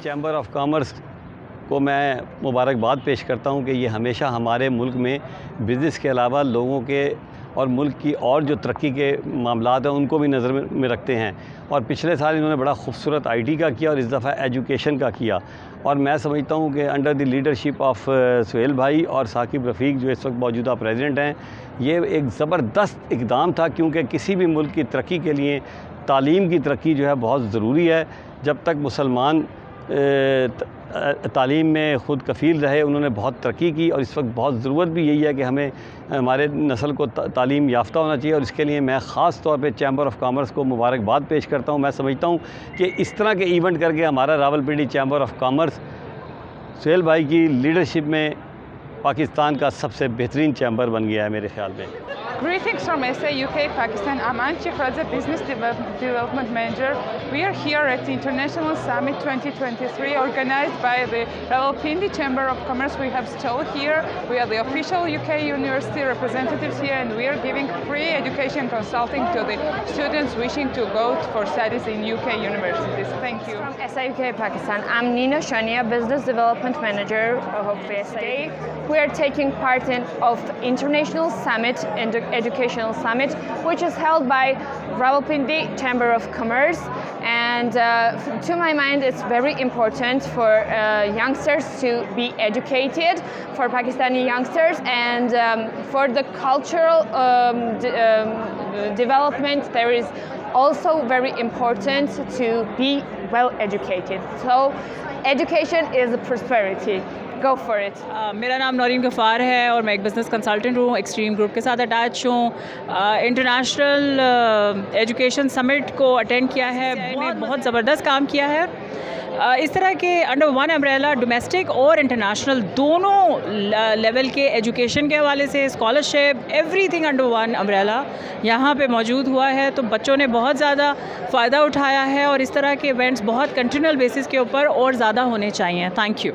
Chamber of commerce को मैं मुबारकबाद पेश करता हूं कि ये हमेशा हमारे मुल्क में बिज़नेस के अलावा लोगों के और मुल्क की और जो तरक्की के मामलात हैं उनको भी नज़र में रखते हैं। और पिछले साल इन्होंने बड़ा खूबसूरत आईटी का किया और इस दफ़ा एजुकेशन का किया। और मैं समझता हूं कि under the leadership of Suhail भाई और साकिब रफ़ीक जो इस वक्त मौजूदा प्रेसिडेंट हैं, ये एक ज़बरदस्त इक़दाम था, क्योंकि किसी भी मुल्क की तरक्की के लिए तालीम की तरक्की जो है बहुत ज़रूरी है। जब तक मुसलमान तालीम में ख़ुद कफ़ील रहे, उन्होंने बहुत तरक्की की और इस वक्त बहुत ज़रूरत भी यही है कि हमें हमारे नस्ल को तालीम याफ्ता होना चाहिए। और इसके लिए मैं ख़ास तौर पे चैम्बर ऑफ कॉमर्स को मुबारकबाद पेश करता हूँ। मैं समझता हूँ कि इस तरह के इवेंट करके हमारा Rawalpindi chamber of commerce Suhail भाई की लीडरशिप में पाकिस्तान का सबसे बेहतरीन चैम्बर बन गया है मेरे ख़्याल में। Greetings from SA, UK, Pakistan. I'm Anchi Khadza, Business Development Manager. We are here at the International Summit 2023 organized by the Rawalpindi Chamber of Commerce. We have stall here. We are the official UK university representatives here, and we are giving free education consulting to the students wishing to go for studies in UK universities. Thank you. From SA, UK, Pakistan. I'm Nina Shania, Business Development Manager of SA. We are taking part in International Summit and Educational Summit, which is held by Rawalpindi Chamber of Commerce. And to my mind, it's very important for youngsters to be educated, for Pakistani youngsters, and for the cultural development. There is also very important to be well educated. So education is prosperity. Go for it. मेरा नाम नौरीन गफ़ार है और मैं एक business consultant हूँ। Extreme group के साथ attach हूँ। इंटरनेशनल एजुकेशन समिट को अटेंड किया है, बहुत ज़बरदस्त काम किया है। इस तरह के अंडर वन अम्ब्रेला डोमेस्टिक और इंटरनेशनल दोनों लेवल के एजुकेशन के हवाले से scholarship everything under one umbrella यहाँ पे मौजूद हुआ है। तो बच्चों ने बहुत ज़्यादा फ़ायदा उठाया है और इस तरह के इवेंट्स बहुत कंटिन्यूअल बेसिस के ऊपर और ज़्यादा होने चाहिए। Thank you.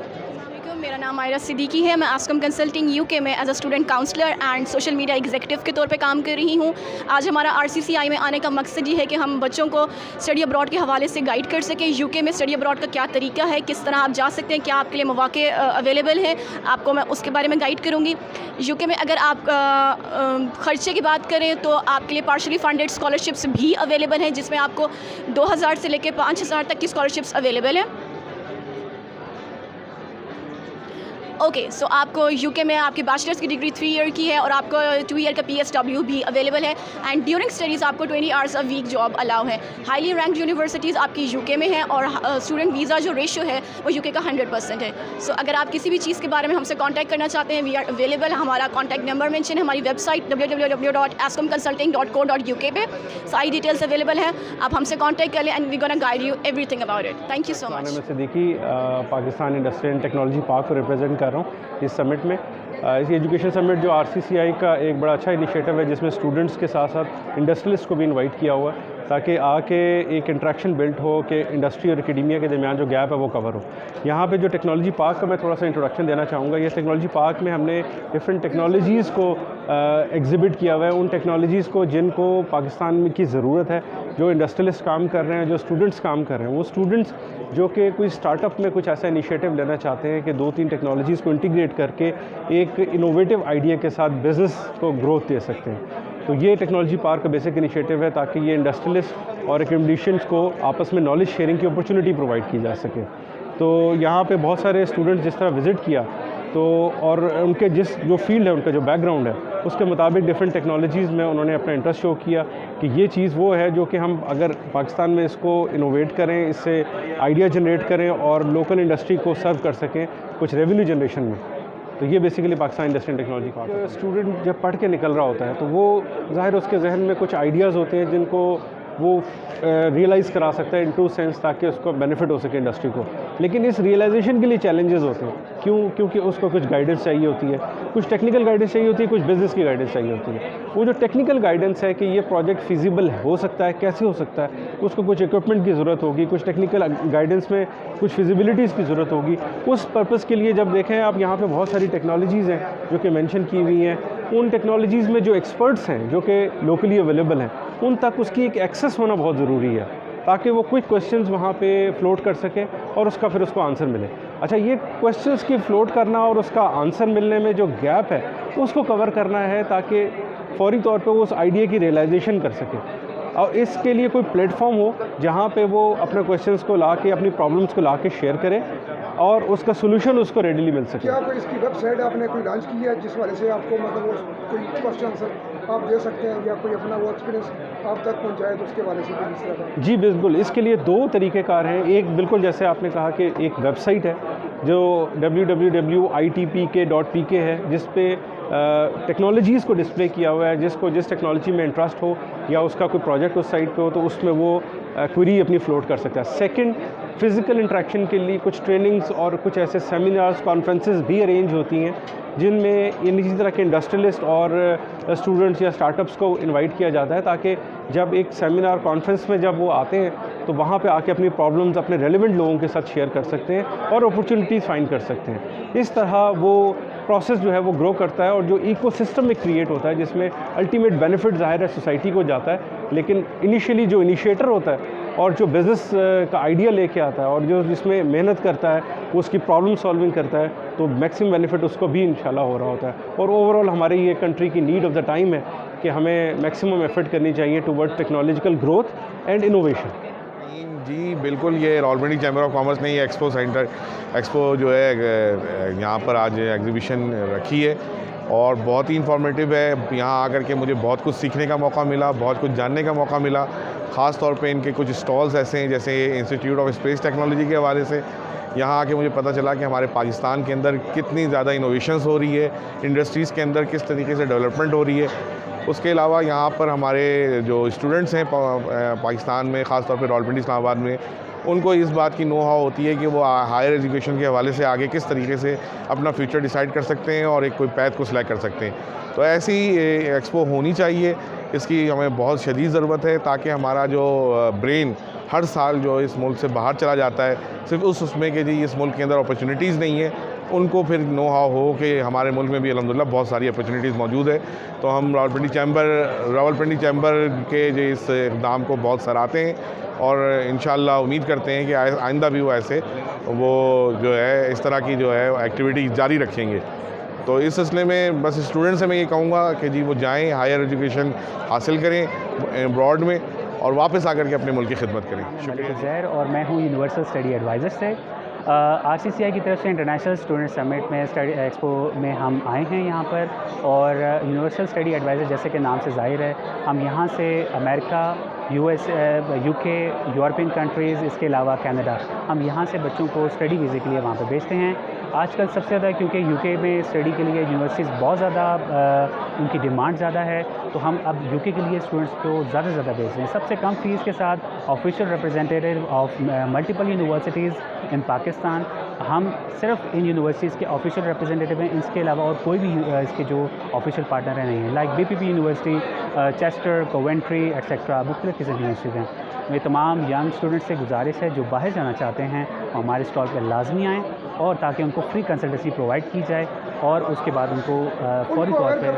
मेरा नाम मायरा सिद्दीकी है। मैं आस्कम कंसल्टिंग यूके में as a student counsellor and social media executive के तौर पे काम कर रही हूँ। आज हमारा आरसीसीआई में आने का मकसद ये है कि हम बच्चों को स्टडी अब्रॉड के हवाले से गाइड कर सकें। यूके में स्टडी अब्रॉड का क्या तरीका है, किस तरह आप जा सकते हैं, क्या आपके लिए मौके अवेलेबल हैं, आपको मैं उसके बारे में गाइड करूँगी। यूके में अगर आप ख़र्चे की बात करें तो आपके लिए पार्शली फंडेड स्कॉलरशिप्स भी अवेलेबल हैं, जिसमें आपको 2000 से लेकर 5000 तक की स्कॉलरशिप्स अवेलेबल हैं। ओके, सो आपको यूके में आपकी बैचलर्स की डिग्री 3 ईयर की है और आपको 2 ईयर का PSW भी अवेलेबल है। एंड ड्यूरिंग स्टडीज़ आपको 20 hours a week job allow है। हाईली रैंक्ड यूनिवर्सिटीज़ आपकी यूके में है और स्टूडेंट वीज़ा जो रेशियो है वो यूके का 100% है। सो अगर आप किसी भी चीज़ के बारे में हमसे कॉन्टैक्ट करना चाहते हैं, वी आर अवेलेबल। हमारा कॉन्टैक्ट नंबर मेंशन है हमारी वेबसाइट www.ascomconsulting.co.uk पे, सारी डिटेल्स अवेलेबल हैं। आप हमसे कॉन्टैक्ट कर लें and we gonna guide you everything about it. Thank you so much. मैं Siddiqui Pakistan industry and technology park को रिप्रेजेंट कर रहा हूँ इस समिट में। इस एजुकेशन समिट जो आरसीसीआई का एक बड़ा अच्छा इनिशिएटिव है, जिसमें स्टूडेंट्स के साथ साथ इंडस्ट्रियलिस्ट को भी इनवाइट किया हुआ है ताकि आके एक इंट्रैक्शन बिल्ड हो कि इंडस्ट्री और एकेडमिया के दरमियान जो गैप है वो कवर हो। यहाँ पे जो टेक्नोलॉजी पार्क का मैं थोड़ा सा इंट्रोडक्शन देना चाहूँगा। ये टेक्नोलॉजी पार्क में हमने डिफरेंट टेक्नोलॉजीज़ को एग्जिबिट किया हुआ है, उन टेक्नोलॉजीज़ को जिनको पाकिस्तान की ज़रूरत है, जो इंडस्ट्रियलिस्ट काम कर रहे हैं, जो स्टूडेंट्स काम कर रहे हैं, वो स्टूडेंट्स जो कि कोई स्टार्टअप में कुछ ऐसा इनिशिएटिव लेना चाहते हैं कि 2-3 टेक्नोलॉजीज़ को इंटीग्रेट करके एक इनोवेटिव आइडिया के साथ बिज़नेस को ग्रोथ दे सकते हैं। तो ये टेक्नोलॉजी पार्क का बेसिक इनिशिएटिव है ताकि ये इंडस्ट्रियलिस्ट और एकेडमिशियंस को आपस में नॉलेज शेयरिंग की अपॉर्चुनिटी प्रोवाइड की जा सके। तो यहाँ पे बहुत सारे स्टूडेंट्स जिस तरह विज़िट किया तो और उनके जो फील्ड है, उनका जो बैकग्राउंड है उसके मुताबिक डिफरेंट टेक्नोलॉजीज़ में उन्होंने अपना इंटरेस्ट शो किया कि ये चीज़ वो है जो कि हम अगर पाकिस्तान में इसको इनोवेट करें, इससे आइडिया जनरेट करें और लोकल इंडस्ट्री को सर्व कर सकें कुछ रेवेन्यू जनरेशन में। तो ये basically Pakistan industry and technology का स्टूडेंट जब पढ़ के निकल रहा होता है तो वो ज़ाहिर उसके जहन में कुछ आइडियाज़ होते हैं जिनको वो रियलाइज़ करा सकता है इन टू सेंस, ताकि उसको बेनिफिट हो सके इंडस्ट्री को। लेकिन इस रियलाइजेशन के लिए चैलेंजेस होते हैं। क्योंकि उसको कुछ गाइडेंस चाहिए होती है, कुछ टेक्निकल गाइडेंस चाहिए होती है, कुछ बिज़नेस की गाइडेंस चाहिए होती है। वो जो टेक्निकल गाइडेंस है कि ये प्रोजेक्ट फिजिबल हो सकता है, कैसे हो सकता है, उसको कुछ इक्विपमेंट की ज़रूरत होगी, कुछ टेक्निकल गाइडेंस में कुछ फिजिबिलिटीज़ की ज़रूरत होगी। उस पर्पज़ के लिए जब देखें आप, यहाँ पे बहुत सारी टेक्नोलॉजीज़ हैं जो कि मेंशन की हुई हैं। उन टेक्नोलॉजीज़ में जो एक्सपर्ट्स हैं जो कि लोकली अवेलेबल हैं, उन तक उसकी एक एक्सेस होना बहुत ज़रूरी है, ताकि वो क्विक क्वेश्चंस वहाँ पे फ्लोट कर सके और उसका फिर उसको आंसर मिले। अच्छा, ये क्वेश्चंस की फ्लोट करना और उसका आंसर मिलने में जो गैप है उसको कवर करना है, ताकि फौरी तौर पे वो उस आइडिया की रियलाइजेशन कर सके। और इसके लिए कोई प्लेटफॉर्म हो जहाँ पे वो अपने क्वेश्चंस को ला के, अपनी प्रॉब्लम्स को ला के शेयर करे और उसका सोल्यूशन उसको रेडीली मिल सके। क्या कोई इसकी वेबसाइट आपने कोई लॉन्च की है जिस वाले से आपको मतलब वो कोई क्वेश्चन आंसर आप दे सकते हैं, या कोई अपना वो एक्सपीरियंस आप तक पहुंचाए तो उसके वाले से भी इस तरह? जी बिल्कुल, इसके लिए दो तरीक़ेकार हैं। एक बिल्कुल जैसे आपने कहा कि एक वेबसाइट है जो www.itpk.pk है, जिस पे टेक्नोलॉजीज़ को डिस्प्ले किया हुआ है। जिसको जिस टेक्नोलॉजी में इंटरेस्ट हो या उसका कोई प्रोजेक्ट उस साइट पे हो तो उसमें वो क्वेरी अपनी फ्लोट कर सकता है। सेकंड, फ़िज़िकल इंटरेक्शन के लिए कुछ ट्रेनिंग्स और कुछ ऐसे सेमिनार्स, कॉन्फ्रेंसेस भी अरेंज होती हैं जिनमें इसी तरह के इंडस्ट्रियलिस्ट और स्टूडेंट्स या स्टार्टअप्स को इनवाइट किया जाता है, ताकि जब एक सेमिनार कॉन्फ्रेंस में जब वो आते हैं तो वहाँ पे आके अपनी प्रॉब्लम्स अपने रेलेवेंट लोगों के साथ शेयर कर सकते हैं और अपॉर्चुनिटीज़ फाइंड कर सकते हैं। इस तरह वो प्रोसेस जो है वो ग्रो करता है और जो इकोसिस्टम एक क्रिएट होता है जिसमें अल्टीमेट बेनिफिट ज़ाहिर है सोसाइटी को जाता है, लेकिन इनिशियली जो इनिशिएटर होता है और जो बिज़नेस का आइडिया लेके आता है और जो जिसमें मेहनत करता है, वो उसकी प्रॉब्लम सॉल्विंग करता है, तो मैक्सिमम बेनिफिट उसको भी इंशाल्लाह हो रहा होता है। और ओवरऑल हमारे ये कंट्री की नीड ऑफ द टाइम है कि हमें मैक्सिमम एफर्ट करनी चाहिए toward technological growth and innovation. जी बिल्कुल, ये रावलपिंडी चैम्बर ऑफ कॉमर्स ने ये एक्सपो जो है यहाँ पर आज एग्जीबिशन रखी है और बहुत ही इंफॉर्मेटिव है। यहाँ आकर के मुझे बहुत कुछ सीखने का मौका मिला, बहुत कुछ जानने का मौका मिला। ख़ास तौर पे इनके कुछ स्टॉल्स ऐसे हैं, जैसे इंस्टीट्यूट ऑफ स्पेस टेक्नोलॉजी के हवाले से यहाँ आके मुझे पता चला कि हमारे पाकिस्तान के अंदर कितनी ज़्यादा इनोवेशंस हो रही है, इंडस्ट्रीज़ के अंदर किस तरीके से डेवलपमेंट हो रही है। उसके अलावा यहाँ पर हमारे जो स्टूडेंट्स हैं पाकिस्तान में, ख़ास तौर पे रावलपिंडी इस्लामाबाद में, उनको इस बात की नो हाउ होती है कि वो हायर एजुकेशन के हवाले से आगे किस तरीके से अपना फ्यूचर डिसाइड कर सकते हैं और एक कोई पैथ को सिलेक्ट कर सकते हैं। तो ऐसी एक्सपो होनी चाहिए, इसकी हमें बहुत शदीद ज़रूरत है, ताकि हमारा जो ब्रेन हर साल जो इस मुल्क से बाहर चला जाता है सिर्फ उसमें कि जी इस मुल्क के अंदर अपॉर्चुनिटीज़ नहीं है, उनको फिर नो हाउ हो कि हमारे मुल्क में भी अल्हम्दुलिल्लाह बहुत सारी अपॉर्चुनिटीज़ मौजूद है। तो हम रावलपिंडी चैम्बर के जो इस इक़दाम को बहुत सराहते हैं और इंशाअल्लाह उम्मीद करते हैं कि आइंदा भी वो ऐसे जो है इस तरह की जो है एक्टिविटी जारी रखेंगे। तो इस सिलसिले में बस स्टूडेंट से मैं ये कहूँगा कि जी वो जाएँ, हायर एजुकेशन हासिल करें अब्रॉड में और वापस आकर के अपने मुल्क की खिदमत करें। शुक्रिया। और मैं हूँ यूनिवर्सल स्टडी एडवाइज़र से। RCCI की तरफ से इंटरनेशनल स्टूडेंट समिट में स्टडी एक्सपो में हम आए हैं यहाँ पर, और यूनिवर्सल स्टडी एडवाइज़र जैसे कि नाम से ज़ाहिर है, हम यहाँ से अमेरिका, UK, यूरोपियन कंट्रीज़, इसके अलावा कनाडा, हम यहाँ से बच्चों को स्टडी वीज़े के लिए वहाँ पर भेजते हैं। आजकल सबसे ज़्यादा क्योंकि UK में स्टडी के लिए यूनिवर्सिटीज़ बहुत ज़्यादा उनकी डिमांड ज़्यादा है, तो हम अब UK के लिए स्टूडेंट्स को ज़्यादा से ज़्यादा भेज रहे हैं, सबसे कम फ़ीस के साथ। Official representative of multiple universities इन पाकिस्तान, हम सिर्फ इन यूनिवर्सिटीज़ के ऑफिशियल रिप्रेजेंटेटिव हैं, इसके अलावा और कोई भी इसके जो ऑफिशियल पार्टनर नहीं है, like BPP university, Chester, Coventry etcetera, मुख्तलिफ किस्म की यूनिवर्सिटीज़ हैं। मेरे तमाम यंग स्टूडेंट्स से गुजारिश है जो बाहर जाना चाहते हैं हमारे स्टॉल पर लाजमी आएँ, और ताकि उनको फ्री कंसल्टेंसी प्रोवाइड की जाए और उसके बाद उनको फौरी तौर पर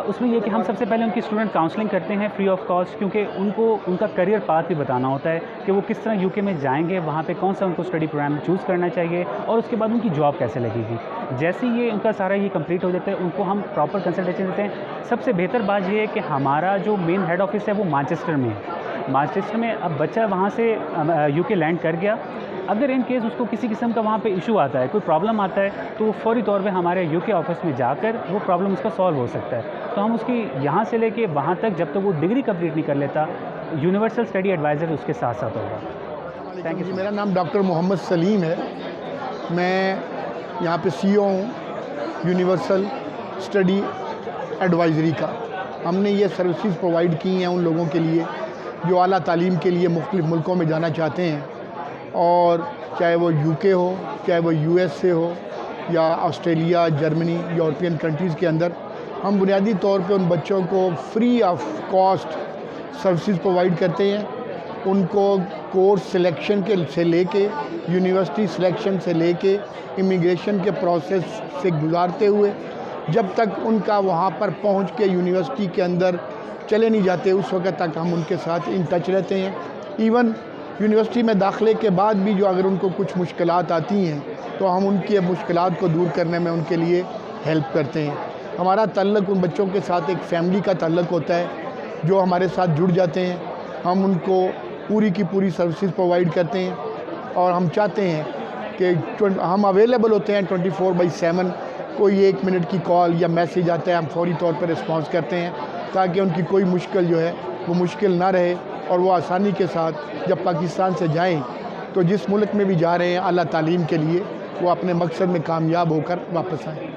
उसमें यह कि हम सबसे पहले उनकी स्टूडेंट काउंसलिंग करते हैं फ्री ऑफ कॉस्ट, क्योंकि उनको उनका करियर पाथ भी बताना होता है कि वो किस तरह UK में जाएंगे, वहाँ पे कौन सा उनको स्टडी प्रोग्राम चूज़ करना चाहिए और उसके बाद उनकी जॉब कैसे लगेगी। जैसे ये उनका सारा ये कंप्लीट हो जाता है, उनको हम प्रॉपर कंसल्टेशन देते हैं। सबसे बेहतर बात यह है कि हमारा जो मेन हेड ऑफिस है वो मैनचेस्टर में है। मैनचेस्टर में अब बच्चा वहाँ से UK लैंड कर गया, अगर इन केस उसको किसी किस्म का वहाँ पे इशू आता है, कोई प्रॉब्लम आता है, तो वो फौरी तौर पे हमारे यूके ऑफिस में जाकर वो प्रॉब्लम उसका सॉल्व हो सकता है। तो हम उसकी यहाँ से लेके वहाँ तक जब तक वो डिग्री कंप्लीट नहीं कर लेता, यूनिवर्सल स्टडी एडवाइज़र उसके साथ साथ होगा। Thank you. मेरा नाम डॉक्टर मोहम्मद सलीम है। मैं यहाँ पे CEO हूँ यूनिवर्सल स्टडी एडवाइज़री का। हमने ये सर्विसेज प्रोवाइड की हैं उन लोगों के लिए जो आला तालीम के लिए मुख्तलिफ़ मुल्कों में जाना चाहते हैं, और चाहे वो UK हो, चाहे वो US से हो, या ऑस्ट्रेलिया, जर्मनी, यूरोपियन कंट्रीज़ के अंदर हम बुनियादी तौर पे उन बच्चों को free of cost services provide करते हैं। उनको कोर्स सिलेक्शन के से लेके, यूनिवर्सिटी सिलेक्शन से लेके, इमिग्रेशन के प्रोसेस से गुजारते हुए जब तक उनका वहाँ पर पहुँच के यूनिवर्सिटी के अंदर चले नहीं जाते, उस वक्त तक हम उनके साथ इन टच रहते हैं। इवन यूनिवर्सिटी में दाखिले के बाद भी जो अगर उनको कुछ मुश्किलात आती हैं तो हम उनकी मुश्किलात को दूर करने में उनके लिए हेल्प करते हैं। हमारा ताल्लुक़ उन बच्चों के साथ एक फ़ैमिली का ताल्लुक़ होता है जो हमारे साथ जुड़ जाते हैं। हम उनको पूरी की पूरी सर्विसेज प्रोवाइड करते हैं और हम चाहते हैं कि हम अवेलेबल होते हैं 24/7। कोई 1 मिनट की कॉल या मैसेज आता है, हम फौरी तौर पर रिस्पॉन्स करते हैं ताकि उनकी कोई मुश्किल जो है वो मुश्किल ना रहे और वो आसानी के साथ जब पाकिस्तान से जाएं तो जिस मुल्क में भी जा रहे हैं आला तालीम के लिए, वो अपने मकसद में कामयाब होकर वापस आएँ।